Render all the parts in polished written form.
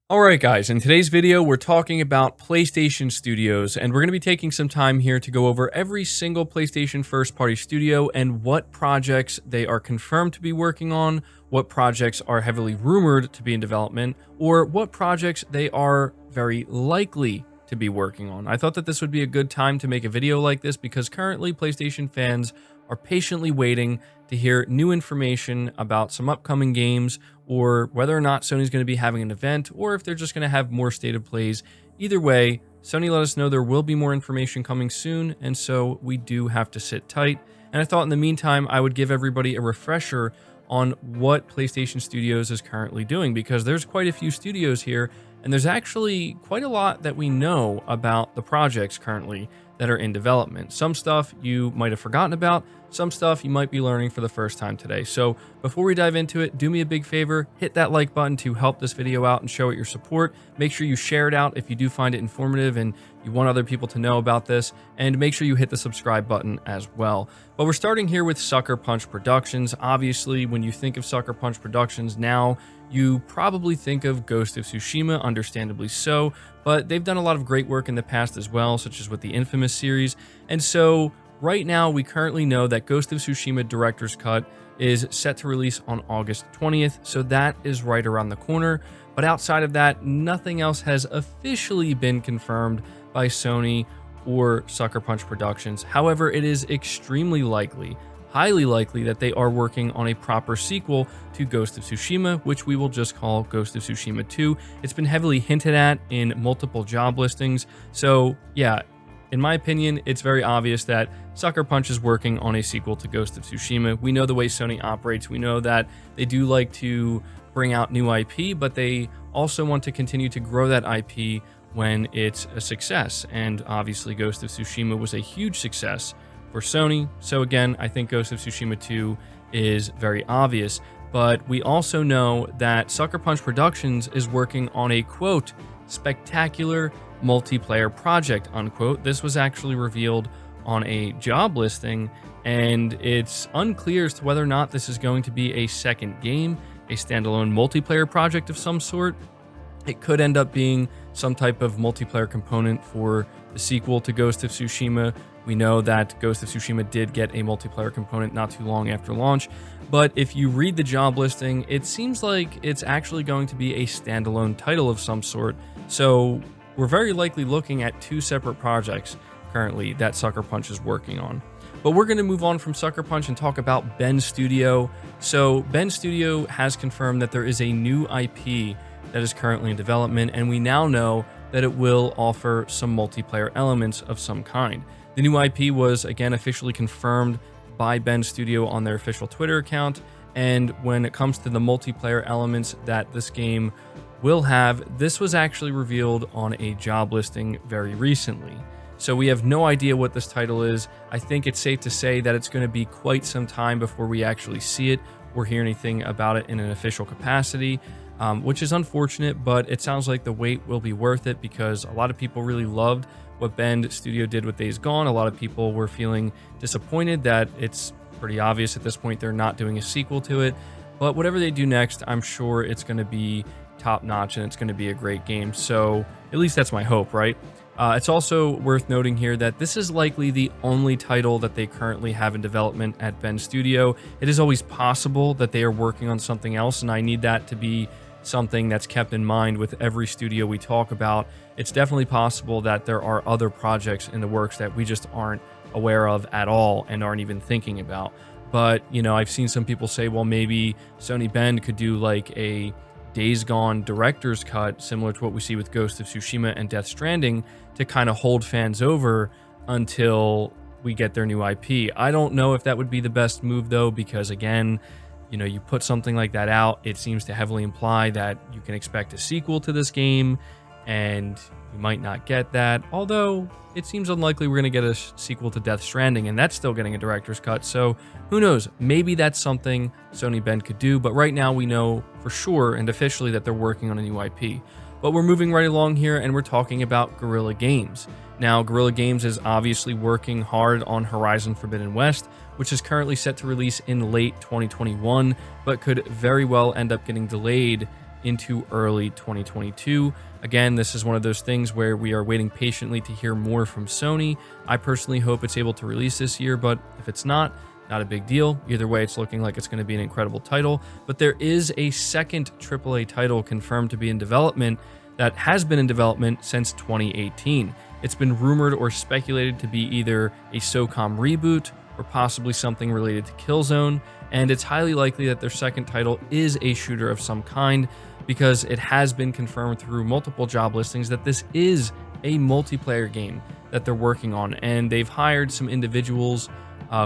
Alright guys, in today's video we're talking about PlayStation Studios, and we're going to be taking some time here to go over every single PlayStation first-party studio and what projects they are confirmed to be working on, what projects are heavily rumored to be in development, or what projects they are very likely to be working on. I thought that this would be a good time to make a video like this because currently PlayStation fans are patiently waiting to hear new information about some upcoming games, or whether or not Sony's going to be having an event, or if they're just going to have more state of plays. Either way, Sony let us know there will be more information coming soon, and so we do have to sit tight. And I thought in the meantime, I would give everybody a refresher on what PlayStation Studios is currently doing, because there's quite a few studios here, and there's actually quite a lot that we know about the projects currently that are in development. Some stuff you might have forgotten about, some stuff you might be learning for the first time today. So before we dive into it, do me a big favor, hit that like button to help this video out and show it your support. Make sure you share it out if you do find it informative and you want other people to know about this, and make sure you hit the subscribe button as well. But we're starting here with Sucker Punch Productions. Obviously, when you think of Sucker Punch Productions now, you probably think of Ghost of Tsushima, understandably so, but they've done a lot of great work in the past as well, such as with the Infamous series. And so right now, we currently know that Ghost of Tsushima Director's Cut is set to release on August 20th, so that is right around the corner. But outside of that, nothing else has officially been confirmed by Sony or Sucker Punch Productions. However, it is extremely likely, highly likely, that they are working on a proper sequel to Ghost of Tsushima, which we will just call Ghost of Tsushima 2. It's been heavily hinted at in multiple job listings, so yeah, in my opinion, it's very obvious that Sucker Punch is working on a sequel to Ghost of Tsushima. We know the way Sony operates. We know that they do like to bring out new IP, but they also want to continue to grow that IP when it's a success. And obviously, Ghost of Tsushima was a huge success for Sony. So again, I think Ghost of Tsushima 2 is very obvious. But we also know that Sucker Punch Productions is working on a, quote, spectacular multiplayer project, unquote. This was actually revealed on a job listing, and it's unclear as to whether or not this is going to be a second game, a standalone multiplayer project of some sort. It could end up being some type of multiplayer component for the sequel to Ghost of Tsushima. We know that Ghost of Tsushima did get a multiplayer component not too long after launch, but if you read the job listing, it seems like it's actually going to be a standalone title of some sort. So we're very likely looking at two separate projects currently that Sucker Punch is working on. But we're going to move on from Sucker Punch and talk about Bend Studio. So Bend Studio has confirmed that there is a new IP that is currently in development, and we now know that it will offer some multiplayer elements of some kind. The new IP was again officially confirmed by Bend Studio on their official Twitter account, and when it comes to the multiplayer elements that this game will have, this was actually revealed on a job listing very recently. So we have no idea what this title is. I think it's safe to say that it's going to be quite some time before we actually see it or hear anything about it in an official capacity, which is unfortunate, but it sounds like the wait will be worth it because a lot of people really loved what Bend Studio did with Days Gone. A lot of people were feeling disappointed that it's pretty obvious at this point they're not doing a sequel to it, but whatever they do next, I'm sure it's going to be top-notch and it's going to be a great game. So at least that's my hope, right? It's also worth noting here that this is likely the only title that they currently have in development at Bend Studio. It is always possible that they are working on something else, and I need that to be something that's kept in mind with every studio we talk about. It's definitely possible that there are other projects in the works that we just aren't aware of at all and aren't even thinking about. But, you know, I've seen some people say, well, maybe Sony Bend could do like a Days Gone director's cut, similar to what we see with Ghost of Tsushima and Death Stranding, to kind of hold fans over until we get their new IP. I don't know if that would be the best move, though, because again, you know, you put something like that out, it seems to heavily imply that you can expect a sequel to this game, and you might not get that. Although it seems unlikely we're going to get a sequel to Death Stranding, and that's still getting a director's cut. So who knows? Maybe that's something Sony Bend could do. But right now we know for sure and officially that they're working on a new IP. But we're moving right along here, and we're talking about Guerrilla Games. Now, Guerrilla Games is obviously working hard on Horizon Forbidden West, which is currently set to release in late 2021, but could very well end up getting delayed into early 2022. Again, this is one of those things where we are waiting patiently to hear more from Sony. I personally hope it's able to release this year, but if it's not a big deal. Either way, it's looking like it's going to be an incredible title. But there is a second AAA title confirmed to be in development that has been in development since 2018. It's been rumored or speculated to be either a SOCOM reboot or possibly something related to Killzone, and it's highly likely that their second title is a shooter of some kind because it has been confirmed through multiple job listings that this is a multiplayer game that they're working on, and they've hired some individuals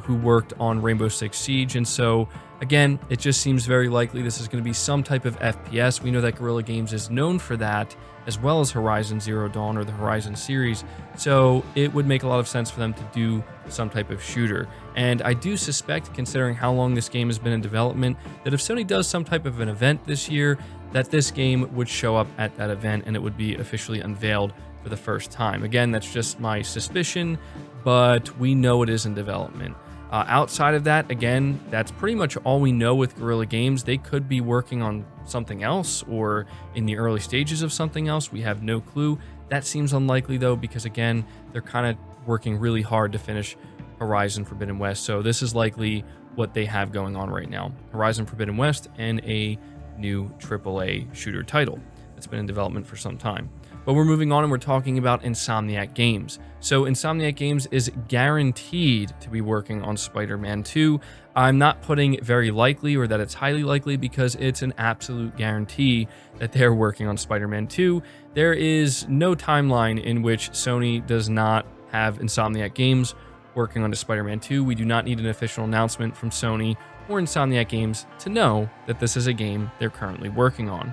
who worked on Rainbow Six Siege. And so, again, it just seems very likely this is going to be some type of FPS. We know that Guerrilla Games is known for that, as well as Horizon Zero Dawn or the Horizon series. So it would make a lot of sense for them to do some type of shooter. And I do suspect, considering how long this game has been in development, that if Sony does some type of an event this year, that this game would show up at that event and it would be officially unveiled for the first time. Again, that's just my suspicion, but we know it is in development. Outside of that, again, that's pretty much all we know with Guerrilla Games. They could be working on something else or in the early stages of something else. We have no clue. That seems unlikely, though, because, again, they're kind of working really hard to finish Horizon Forbidden West. So this is likely what they have going on right now. Horizon Forbidden West and a new AAA shooter title that's been in development for some time. But we're moving on and we're talking about Insomniac Games. So Insomniac Games is guaranteed to be working on Spider-Man 2. I'm not putting very likely or that it's highly likely because it's an absolute guarantee that they're working on Spider-Man 2. There is no timeline in which Sony does not have Insomniac Games working on Spider-Man 2. We do not need an official announcement from Sony or Insomniac Games to know that this is a game they're currently working on.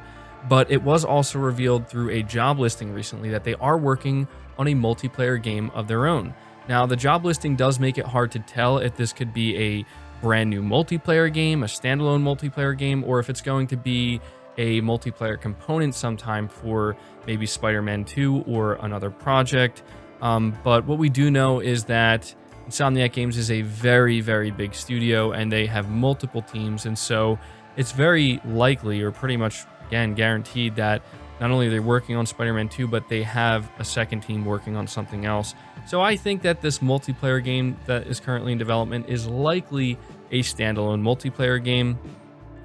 But it was also revealed through a job listing recently that they are working on a multiplayer game of their own. Now, the job listing does make it hard to tell if this could be a brand new multiplayer game, a standalone multiplayer game, or if it's going to be a multiplayer component sometime for maybe Spider-Man 2 or another project. But what we do know is that Insomniac Games is a very, very big studio and they have multiple teams. And so it's very likely, or pretty much, again, guaranteed that not only are they working on Spider-Man 2, but they have a second team working on something else. So I think that this multiplayer game that is currently in development is likely a standalone multiplayer game.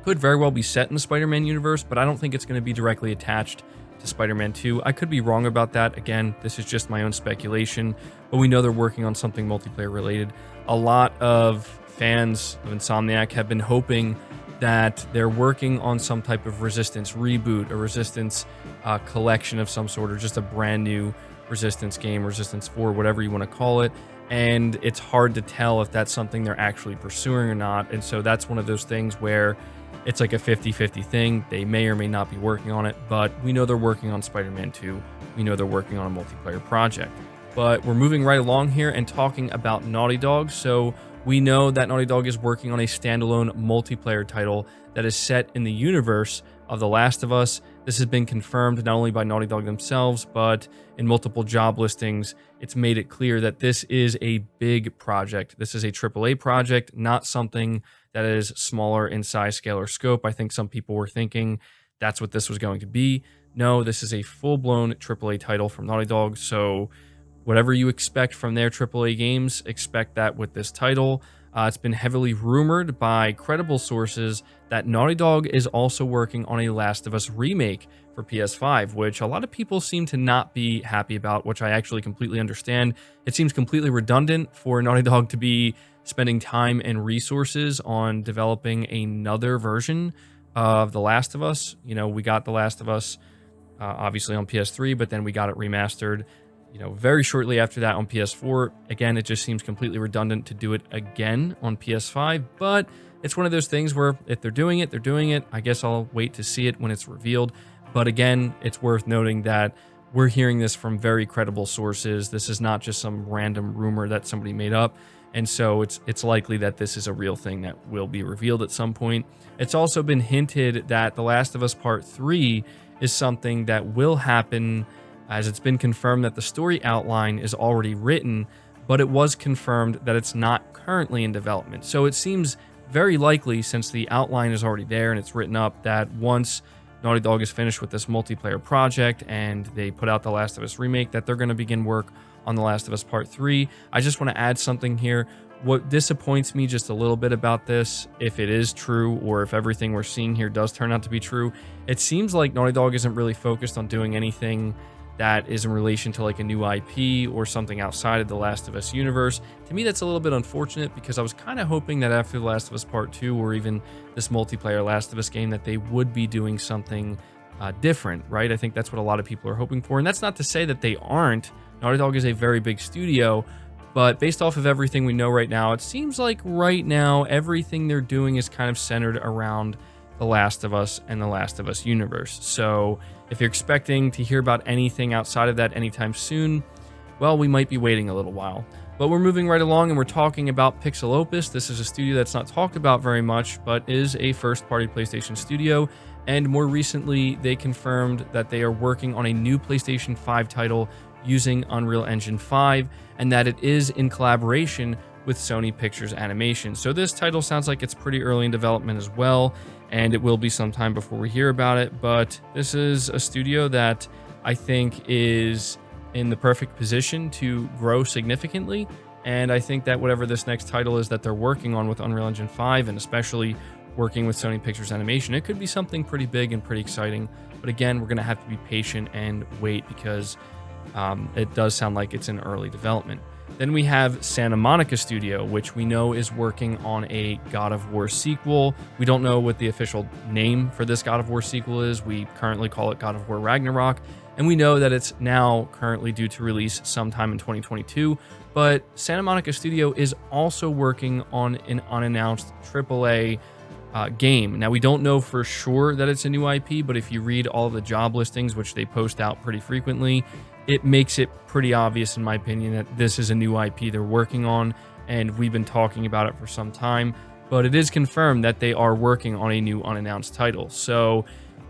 Could very well be set in the Spider-Man universe, but I don't think it's going to be directly attached to Spider-Man 2. I could be wrong about that. Again, this is just my own speculation, but we know they're working on something multiplayer related. A lot of fans of Insomniac have been hoping that they're working on some type of Resistance reboot, a Resistance collection of some sort, or just a brand new Resistance game, Resistance 4, whatever you want to call it. And it's hard to tell if that's something they're actually pursuing or not. And so that's one of those things where it's like a 50-50 thing. They may or may not be working on it, but we know they're working on Spider-Man 2. We know they're working on a multiplayer project. But we're moving right along here and talking about Naughty Dog. So we know that Naughty Dog is working on a standalone multiplayer title that is set in the universe of The Last of Us. This has been confirmed not only by Naughty Dog themselves, but in multiple job listings. It's made it clear that this is a big project. This is a AAA project, not something that is smaller in size, scale, or scope. I think some people were thinking that's what this was going to be. No, this is a full-blown AAA title from Naughty Dog, so whatever you expect from their AAA games, expect that with this title. It's been heavily rumored by credible sources that Naughty Dog is also working on a Last of Us remake for PS5, which a lot of people seem to not be happy about, which I actually completely understand. It seems completely redundant for Naughty Dog to be spending time and resources on developing another version of The Last of Us. You know, we got The Last of Us obviously on PS3, but then we got it remastered very shortly after that on PS4. Again, it just seems completely redundant to do it again on PS5, but it's one of those things where if they're doing it, they're doing it. I guess I'll wait to see it when it's revealed. But again, it's worth noting that we're hearing this from very credible sources. This is not just some random rumor that somebody made up. And so it's likely that this is a real thing that will be revealed at some point. It's also been hinted that The Last of Us Part 3 is something that will happen, as it's been confirmed that the story outline is already written, but it was confirmed that it's not currently in development. So it seems very likely, since the outline is already there and it's written up, that once Naughty Dog is finished with this multiplayer project and they put out the Last of Us Remake, that they're going to begin work on The Last of Us Part 3. I just want to add something here. What disappoints me just a little bit about this, if it is true or if everything we're seeing here does turn out to be true, it seems like Naughty Dog isn't really focused on doing anything that is in relation to like a new IP or something outside of the Last of Us universe. To me, that's a little bit unfortunate because I was kind of hoping that after The Last of Us Part 2 or even this multiplayer Last of Us game that they would be doing something different, right? I think that's what a lot of people are hoping for. And that's not to say that they aren't. Naughty Dog is a very big studio, but based off of everything we know right now, it seems like right now everything they're doing is kind of centered around The Last of Us and the Last of Us universe. So if you're expecting to hear about anything outside of that anytime soon, well, we might be waiting a little while. But we're moving right along and we're talking about Pixel Opus. This is a studio that's not talked about very much, but is a first-party PlayStation studio. And more recently, they confirmed that they are working on a new PlayStation 5 title using Unreal Engine 5, and that it is in collaboration with Sony Pictures Animation. So this title sounds like it's pretty early in development as well, and it will be some time before we hear about it, but this is a studio that I think is in the perfect position to grow significantly, and I think that whatever this next title is that they're working on with Unreal Engine 5, and especially working with Sony Pictures Animation, it could be something pretty big and pretty exciting. But again, we're going to have to be patient and wait because it does sound like it's in early development. Then we have Santa Monica Studio, which we know is working on a God of War sequel. We don't know what the official name for this God of War sequel is. We currently call it God of War Ragnarok, and we know that it's now currently due to release sometime in 2022. But Santa Monica Studio is also working on an unannounced AAA game. Now, we don't know for sure that it's a new IP, but if you read all of the job listings, which they post out pretty frequently, it makes it pretty obvious, in my opinion, that this is a new IP they're working on, and we've been talking about it for some time, but it is confirmed that they are working on a new unannounced title. So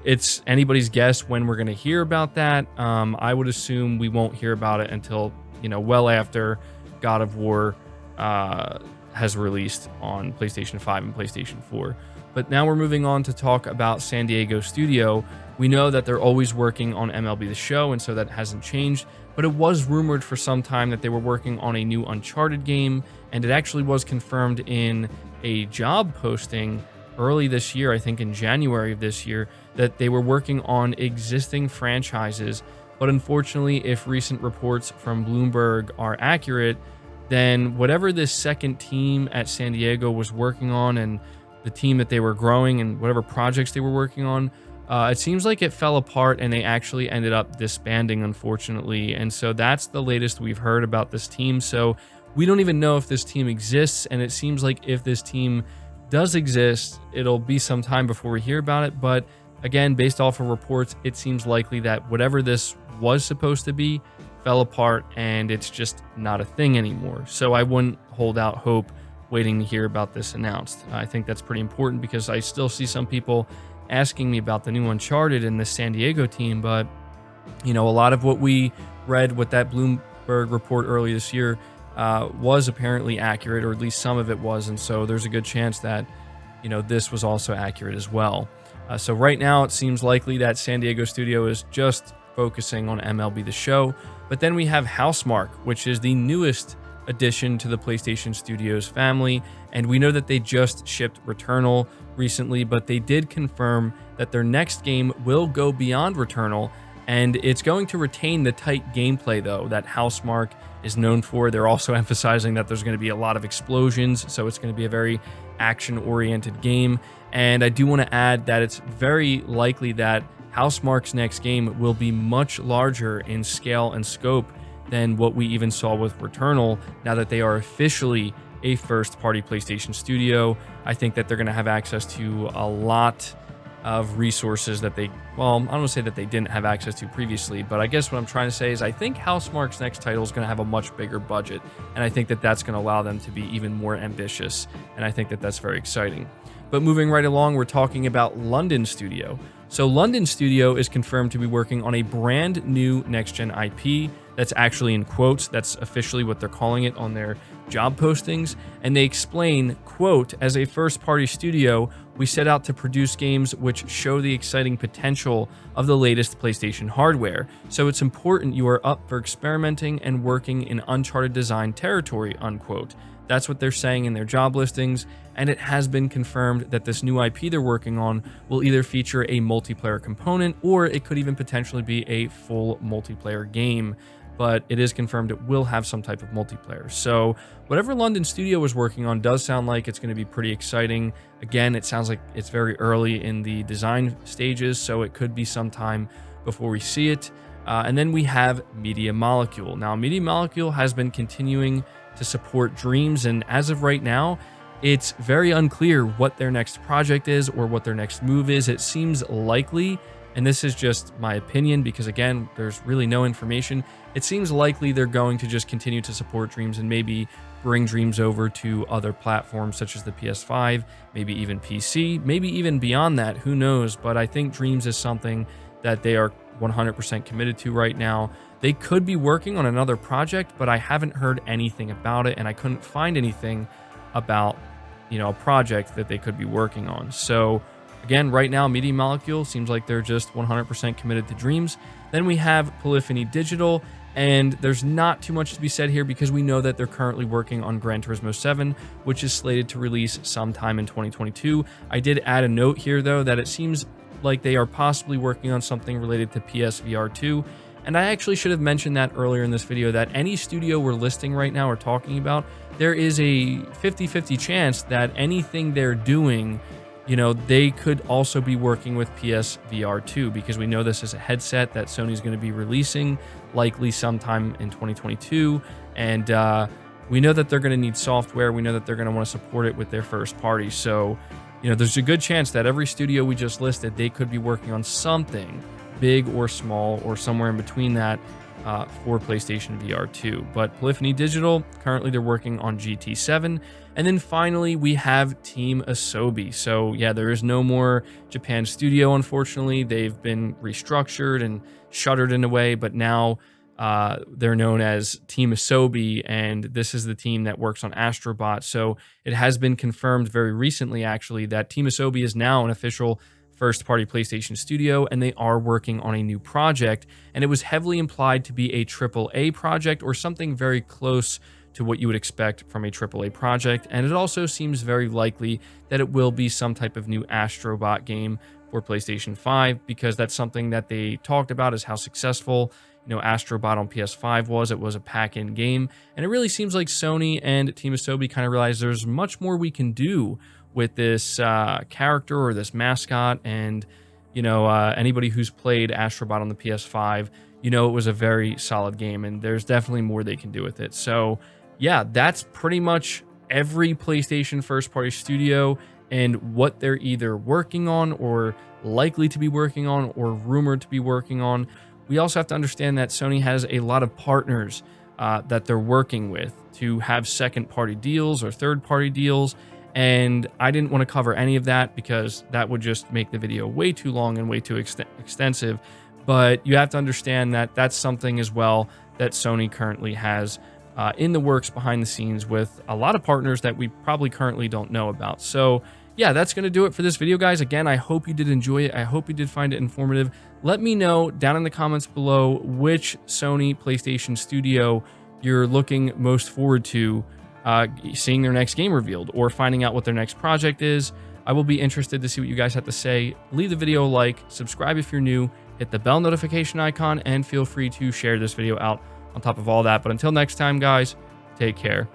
it's anybody's guess when we're going to hear about that. I would assume we won't hear about it until, well after God of War has released on PlayStation 5 and PlayStation 4. But now we're moving on to talk about San Diego Studio. We know that they're always working on MLB The Show, and so that hasn't changed. But it was rumored for some time that they were working on a new Uncharted game, and it actually was confirmed in a job posting early this year, I think in January of this year, that they were working on existing franchises. But unfortunately, if recent reports from Bloomberg are accurate, then whatever this second team at San Diego was working on and the team that they were growing and whatever projects they were working on, it seems like it fell apart and they actually ended up disbanding, unfortunately. And so that's the latest we've heard about this team. So we don't even know if this team exists. And it seems like if this team does exist, it'll be some time before we hear about it. But again, based off of reports, it seems likely that whatever this was supposed to be fell apart and it's just not a thing anymore. So I wouldn't hold out hope waiting to hear about this announced. I think that's pretty important because I still see some people asking me about the new Uncharted and the San Diego team, but a lot of what we read with that Bloomberg report early this year was apparently accurate, or at least some of it was, and so there's a good chance that this was also accurate as well. So right now it seems likely that San Diego Studio is just focusing on MLB The Show, but then we have Housemarque, which is the newest addition to the PlayStation Studios family, and we know that they just shipped Returnal recently, but they did confirm that their next game will go beyond Returnal, and it's going to retain the tight gameplay though that Housemarque is known for. They're also emphasizing that there's going to be a lot of explosions, so it's going to be a very action-oriented game. And I do want to add that it's very likely that Housemarque's next game will be much larger in scale and scope than what we even saw with Returnal, now that they are officially a first-party PlayStation studio. I think that they're going to have access to a lot of resources that I don't want to say that they didn't have access to previously, but I guess what I'm trying to say is I think Housemarque's next title is going to have a much bigger budget, and I think that that's going to allow them to be even more ambitious, and I think that that's very exciting. But moving right along, we're talking about London Studio. So London Studio is confirmed to be working on a brand new next-gen IP. That's actually in quotes. That's officially what they're calling it on their job postings, and they explain, quote, "As a first-party studio, we set out to produce games which show the exciting potential of the latest PlayStation hardware, so it's important you are up for experimenting and working in uncharted design territory," unquote. That's what they're saying in their job listings, and it has been confirmed that this new IP they're working on will either feature a multiplayer component, or it could even potentially be a full multiplayer game. But it is confirmed it will have some type of multiplayer. So whatever London studio is working on does sound like it's going to be pretty exciting. Again, it sounds like it's very early in the design stages, so it could be some time before we see it. And then we have Media Molecule. Now, Media Molecule has been continuing to support Dreams, and as of right now, it's very unclear what their next project is or what their next move is. It seems likely, and this is just my opinion because, again, there's really no information. It seems likely they're going to just continue to support Dreams and maybe bring Dreams over to other platforms such as the PS5, maybe even PC, maybe even beyond that, who knows. But I think Dreams is something that they are 100% committed to right now. They could be working on another project, but I haven't heard anything about it, and I couldn't find anything about, a project that they could be working on. So again, right now, Media Molecule seems like they're just 100% committed to Dreams. Then we have Polyphony Digital, and there's not too much to be said here because we know that they're currently working on Gran Turismo 7, which is slated to release sometime in 2022. I did add a note here, though, that it seems like they are possibly working on something related to PSVR 2. And I actually should have mentioned that earlier in this video, that any studio we're listing right now or talking about, there is a 50-50 chance that anything they're doing, they could also be working with PSVR 2, because we know this is a headset that Sony's going to be releasing likely sometime in 2022. And we know that they're going to need software. We know that they're going to want to support it with their first party. So, there's a good chance that every studio we just listed, they could be working on something big or small or somewhere in between that for PlayStation VR 2. But Polyphony Digital, currently they're working on GT7. And then finally, we have Team Asobi. So yeah, there is no more Japan studio, unfortunately. They've been restructured and shuttered in a way, but now they're known as Team Asobi, and this is the team that works on Astro Bot. So it has been confirmed very recently, actually, that Team Asobi is now an official first-party PlayStation studio, and they are working on a new project, and it was heavily implied to be a AAA project or something very close to what you would expect from a AAA project. And it also seems very likely that it will be some type of new Astro Bot game for PlayStation 5, because that's something that they talked about, is how successful Astro Bot on PS5 was. It was a pack-in game, and it really seems like Sony and Team Asobi kind of realized there's much more we can do with this character or this mascot. And anybody who's played Astro Bot on the PS5, it was a very solid game, and there's definitely more they can do with it. So yeah, that's pretty much every PlayStation first-party studio and what they're either working on or likely to be working on or rumored to be working on. We also have to understand that Sony has a lot of partners that they're working with to have second-party deals or third-party deals. And I didn't want to cover any of that because that would just make the video way too long and way too extensive. But you have to understand that that's something as well that Sony currently has in the works behind the scenes with a lot of partners that we probably currently don't know about. So yeah, that's going to do it for this video, guys. Again, I hope you did enjoy it. I hope you did find it informative. Let me know down in the comments below which Sony PlayStation studio you're looking most forward to seeing their next game revealed or finding out what their next project is. I will be interested to see what you guys have to say. Leave the video a like, subscribe if you're new, hit the bell notification icon, and feel free to share this video out on top of all that. But until next time, guys, take care.